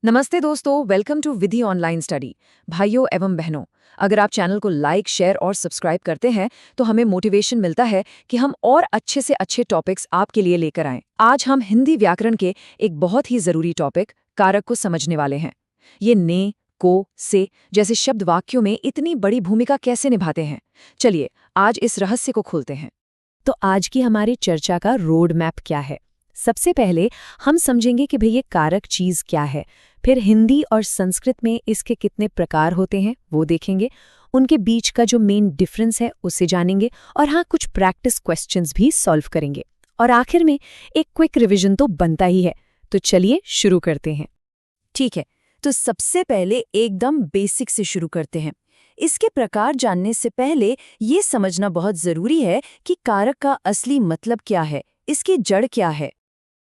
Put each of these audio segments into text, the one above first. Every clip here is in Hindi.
नमस्ते दोस्तों, welcome to Vidhi online study. भाइयों एवं बहनों, अगर आप चैनल को लाइक, शेयर और सब्सक्राइब करते हैं तो हमें मोटिवेशन मिलता है कि हम और अच्छे से अच्छे टॉपिक्स आपके लिए लेकर आएं। आज हम हिंदी व्याकरण के एक बहुत ही जरूरी टॉपिक कारक को समझने वाले हैं। ये ने, को, से जैसे शब्द वाक्यों में इतनी बड़ी भूमिका कैसे निभाते हैं। चलिए आज इस रहस्य को खोलते हैं। तो आज की हमारी चर्चा का रोड मैप क्या है? सबसे पहले हम समझेंगे कि भई ये कारक चीज क्या है। फिर हिंदी और संस्कृत में इसके कितने प्रकार होते हैं वो देखेंगे, उनके बीच का जो मेन डिफरेंस है उसे जानेंगे और हाँ, कुछ प्रैक्टिस क्वेश्चंस भी सॉल्व करेंगे। और आखिर में एक क्विक रिवीजन तो बनता ही है। तो चलिए शुरू करते हैं। ठीक है, तो सबसे पहले एकदम बेसिक से शुरू करते हैं। इसके प्रकार जानने से पहले ये समझना बहुत जरूरी है कि कारक का असली मतलब क्या है, इसकी जड़ क्या है।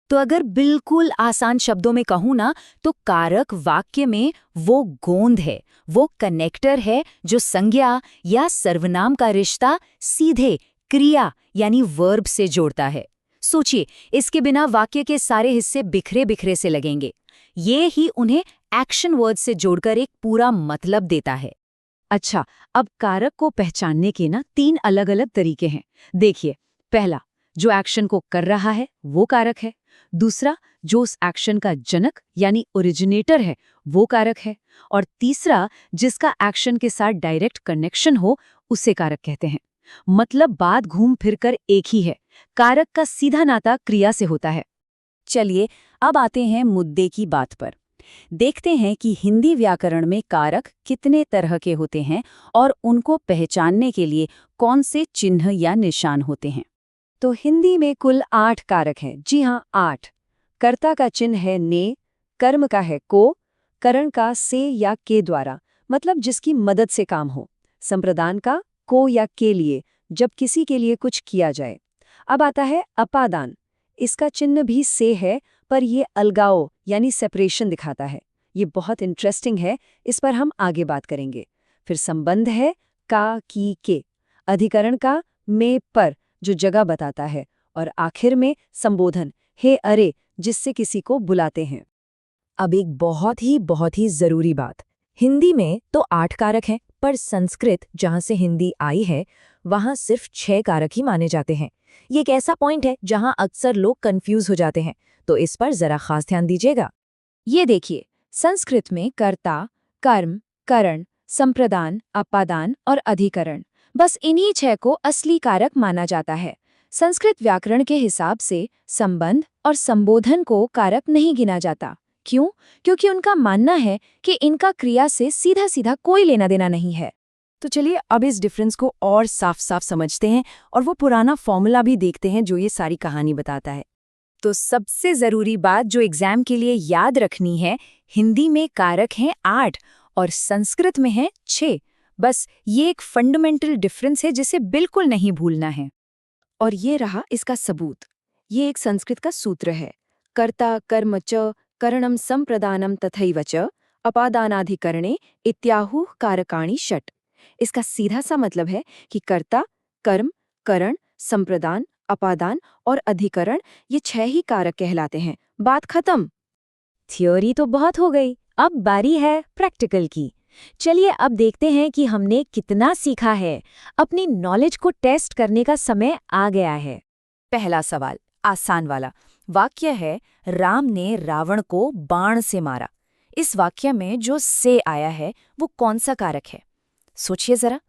तो अगर बिल्कुल आसान शब्दों में कहूं ना, तो कारक वाक्य में वो गोंद है, वो कनेक्टर है जो संज्ञा या सर्वनाम का रिश्ता सीधे क्रिया यानी वर्ब से जोड़ता है। सोचिए, इसके बिना वाक्य के सारे हिस्से बिखरे बिखरे से लगेंगे। ये ही उन्हें एक्शन वर्ड से जोड़कर एक पूरा मतलब देता है। अच्छा, अब कारक को पहचानने के ना 3 अलग-अलग तरीके हैं। देखिए, पहला, जो एक्शन को कर रहा है वो कारक है। दूसरा, जो उस एक्शन का जनक यानी ओरिजिनेटर है वो कारक है। और तीसरा, जिसका एक्शन के साथ डायरेक्ट कनेक्शन हो उसे कारक कहते हैं। मतलब बात घूम फिरकर एक ही है, कारक का सीधा नाता क्रिया से होता है। चलिए अब आते हैं मुद्दे की बात पर। देखते हैं कि हिंदी व्याकरण में कारक कितने तरह के होते हैं और उनको पहचानने के लिए कौन से चिन्ह या निशान होते हैं। तो हिंदी में कुल 8 कारक हैं। जी हाँ, 8। कर्ता का चिन्ह है ने, कर्म का है को, करण का से या के द्वारा, मतलब जिसकी मदद से काम हो, संप्रदान का को या के लिए, जब किसी के लिए कुछ किया जाए। अब आता है अपादान। इसका चिन्ह भी से है, पर ये अलगाव यानी सेपरेशन दिखाता है। ये बहुत इंटरेस्टिंग है, इस पर हम आगे बात करेंगे। फिर संबंध है का, की, के। अधिकरण का में, पर, जो जगह बताता है। और आखिर में संबोधन, हे अरे, जिससे किसी को बुलाते हैं। अब एक बहुत ही जरूरी बात। हिंदी में तो 8 कारक हैं, पर संस्कृत जहां से हिंदी आई है वहां सिर्फ 6 कारक ही माने जाते हैं। ये एक ऐसा पॉइंट है जहां अक्सर लोग कंफ्यूज हो जाते हैं, तो इस पर जरा खास ध्यान दीजिएगा। ये देखिए, संस्कृत में कर्ता, कर्म, करण, संप्रदान, अपादान और अधिकरण, बस इन्हीं 6 को असली कारक माना जाता है। संस्कृत व्याकरण के हिसाब से संबंध और संबोधन को कारक नहीं गिना जाता। क्यों? क्योंकि उनका मानना है कि इनका क्रिया से सीधा सीधा कोई लेना देना नहीं है। तो चलिए अब इस डिफरेंस को और साफ साफ समझते हैं और वो पुराना फॉर्मूला भी देखते हैं जो ये सारी कहानी बताता है। तो सबसे जरूरी बात जो एग्जाम के लिए याद रखनी है, हिंदी में कारक हैं 8 और संस्कृत में हैं 6। बस ये एक फंडामेंटल डिफरेंस है जिसे बिल्कुल नहीं भूलना है। और ये रहा इसका सबूत। ये एक संस्कृत का सूत्र है, कर्ता कर्म च करणम संप्रदानम तथैव च अपादानाधिकरणे इत्याहुः कारकाणि षट्। इसका सीधा सा मतलब है कि कर्ता, कर्म, करण, संप्रदान, अपादान और अधिकरण, ये 6 ही कारक कहलाते हैं। बात खत्म। थ्योरी तो बहुत हो गई, अब बारी है प्रैक्टिकल की। चलिए अब देखते हैं कि हमने कितना सीखा है। अपनी नॉलेज को टेस्ट करने का समय आ गया है। पहला सवाल, आसान वाला। वाक्य है, राम ने रावण को बाण से मारा। इस वाक्य में जो से आया है वो कौन सा कारक है? सोचिए जरा।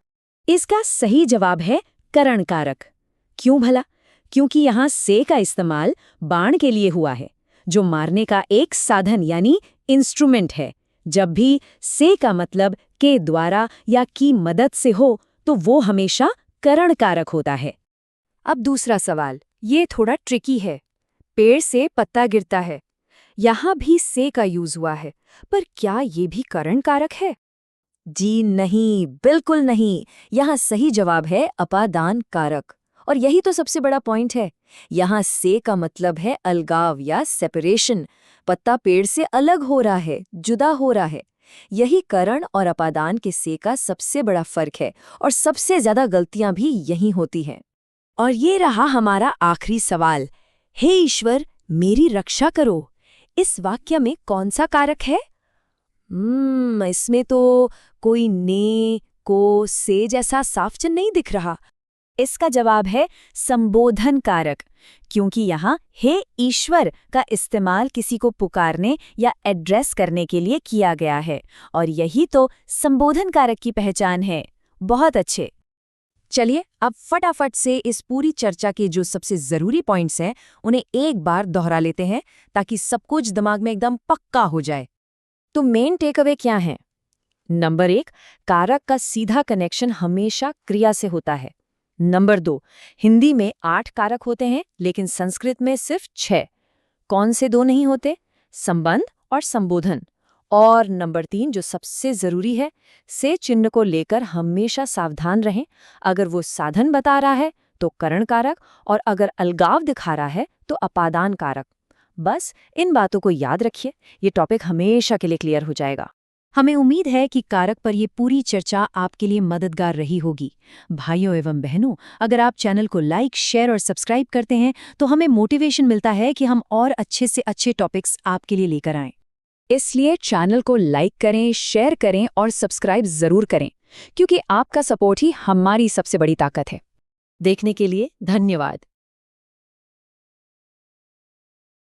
इसका सही जवाब है करण कारक। क्यों भला? क्योंकि यहाँ से का इस्तेमाल बाण के लिए हुआ है, जो मारने का एक साधन यानी इंस्ट्रूमेंट है। जब भी से का मतलब के द्वारा या की मदद से हो तो वो हमेशा करण कारक होता है। अब दूसरा सवाल, ये थोड़ा ट्रिकी है। पेड़ से पत्ता गिरता है, यहाँ भी से का यूज हुआ है, पर क्या ये भी करण कारक है? जी नहीं, बिल्कुल नहीं। यहाँ सही जवाब है अपादान कारक। और यही तो सबसे बड़ा पॉइंट है। यहाँ से का मतलब है अलगाव या सेपरेशन। पत्ता पेड़ से अलग हो रहा है, जुदा हो रहा है। यही करण और अपादान के से का सबसे बड़ा फर्क है और सबसे ज्यादा गलतियां भी यहीं होती हैं। और ये रहा हमारा आखिरी सवाल, हे ईश्वर मेरी रक्षा करो। इस वाक्य में कौन सा कारक है? इसमें तो कोई ने, को, से जैसा साफ चिन्ह नहीं दिख रहा। इसका जवाब है संबोधन कारक, क्योंकि यहाँ हे ईश्वर का इस्तेमाल किसी को पुकारने या एड्रेस करने के लिए किया गया है, और यही तो संबोधन कारक की पहचान है। बहुत अच्छे। चलिए अब फटाफट से इस पूरी चर्चा के जो सबसे जरूरी पॉइंट्स हैं उन्हें एक बार दोहरा लेते हैं ताकि सब कुछ दिमाग में एकदम पक्का हो जाए। तो मेन टेकअवे क्या है? नंबर 1, कारक का सीधा कनेक्शन हमेशा क्रिया से होता है। नंबर 2, हिंदी में 8 कारक होते हैं लेकिन संस्कृत में सिर्फ 6। कौन से 2 नहीं होते? संबंध और संबोधन। और नंबर 3 जो सबसे जरूरी है, से चिन्ह को लेकर हमेशा सावधान रहें। अगर वो साधन बता रहा है तो करण कारक, और अगर अलगाव दिखा रहा है तो अपादान कारक। बस इन बातों को याद रखिए, ये टॉपिक हमेशा के लिए क्लियर हो जाएगा। हमें उम्मीद है कि कारक पर ये पूरी चर्चा आपके लिए मददगार रही होगी। भाइयों एवं बहनों, अगर आप चैनल को लाइक, शेयर और सब्सक्राइब करते हैं तो हमें मोटिवेशन मिलता है कि हम और अच्छे से अच्छे टॉपिक्स आपके लिए लेकर आएं। इसलिए चैनल को लाइक करें, शेयर करें और सब्सक्राइब जरूर करें, क्योंकि आपका सपोर्ट ही हमारी सबसे बड़ी ताकत है। देखने के लिए धन्यवाद।